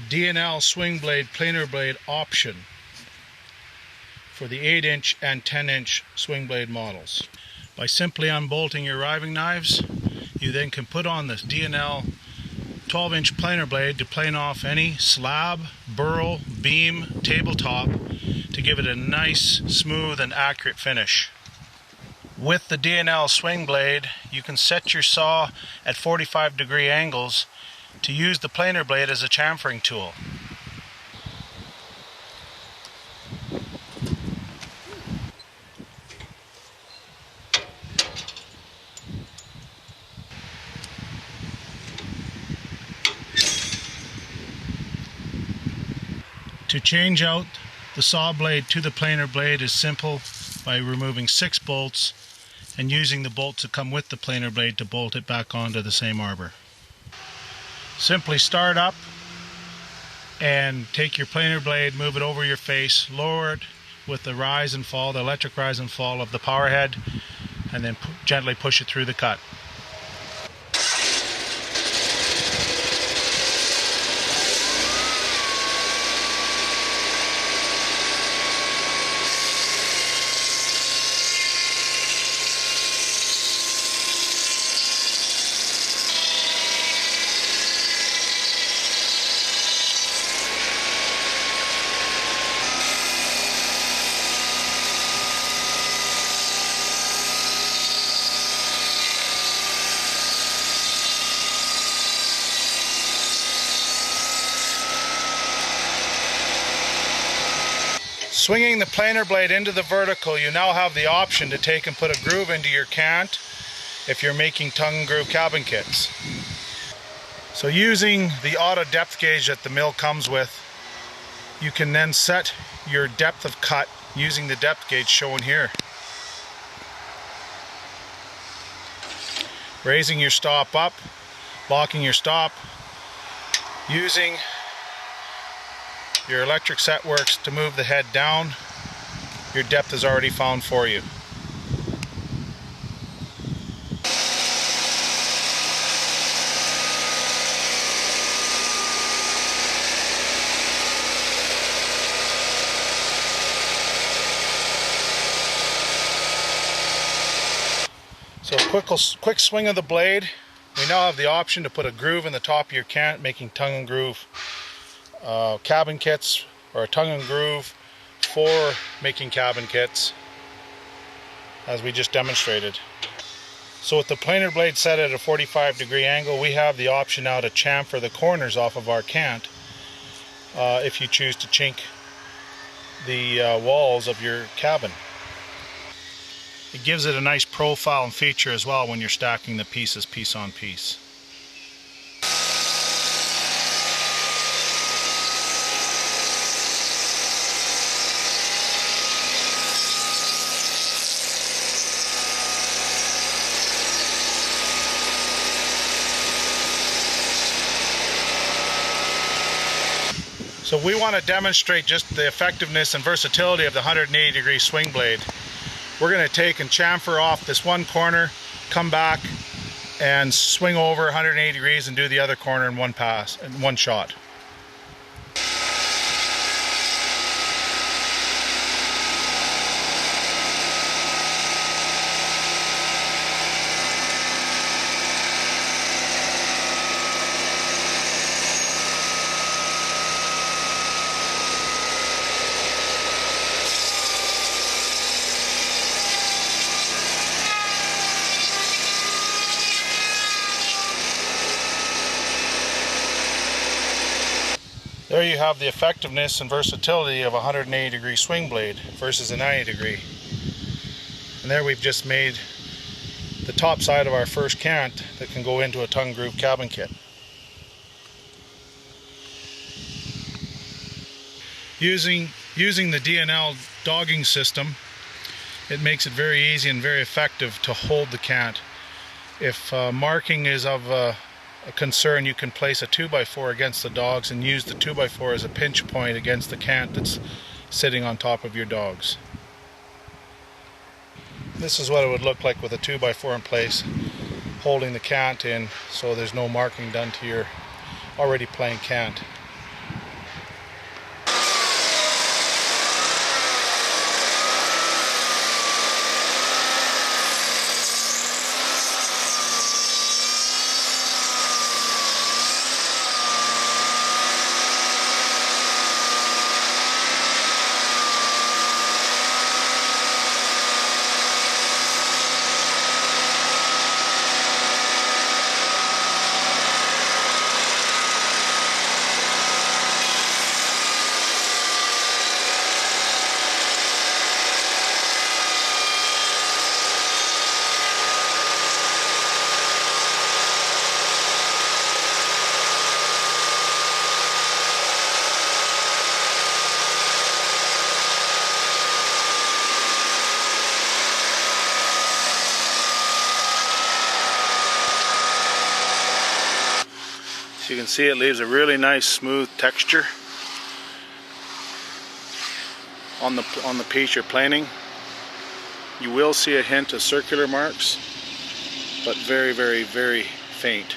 D&L Swing Blade planer blade option for the 8-inch and 10-inch swing blade models. By simply unbolting your riving knives, you then can put on this D&L 12-inch planer blade to plane off any slab, burl, beam, tabletop to give it a nice, smooth and accurate finish. With the D&L swing blade, you can set your saw at 45-degree angles to use the planer blade as a chamfering tool. To change out the saw blade to the planer blade is simple by removing 6 bolts and using the bolts that come with the planer blade to bolt it back onto the same arbor. Simply start up and take your planer blade, move it over your face, lower it with the rise and fall, the electric rise and fall of the power head, and then gently push it through the cut. Swinging the planer blade into the vertical, you now have the option to take and put a groove into your cant if you're making tongue and groove cabin kits. So using the auto depth gauge that the mill comes with, you can then set your depth of cut using the depth gauge shown here. Raising your stop up, locking your stop, using your electric set works to move the head down. Your depth is already found for you. So quick swing of the blade. We now have the option to put a groove in the top of your cant, making tongue and groove cabin kits, or a tongue and groove for making cabin kits, as we just demonstrated. So with the planer blade set at a 45-degree angle, we have the option now to chamfer the corners off of our cant if you choose to chink the walls of your cabin. It gives it a nice profile and feature as well when you're stacking the pieces piece on piece. So we want to demonstrate just the effectiveness and versatility of the 180-degree swing blade. We're going to take and chamfer off this one corner, come back and swing over 180 degrees and do the other corner in one pass, in one shot. There you have the effectiveness and versatility of a 180-degree swing blade versus a 90-degree. And there we've just made the top side of our first cant that can go into a tongue groove cabin kit. Using the D&L dogging system, it makes it very easy and very effective to hold the cant. If marking is of a concern, you can place a 2x4 against the dogs and use the 2x4 as a pinch point against the cant that's sitting on top of your dogs. This is what it would look like with a 2x4 in place, holding the cant in so there's no marking done to your already plain cant. can see it leaves a really nice smooth texture on the piece you're planing. You will see a hint of circular marks, but very, very, very faint.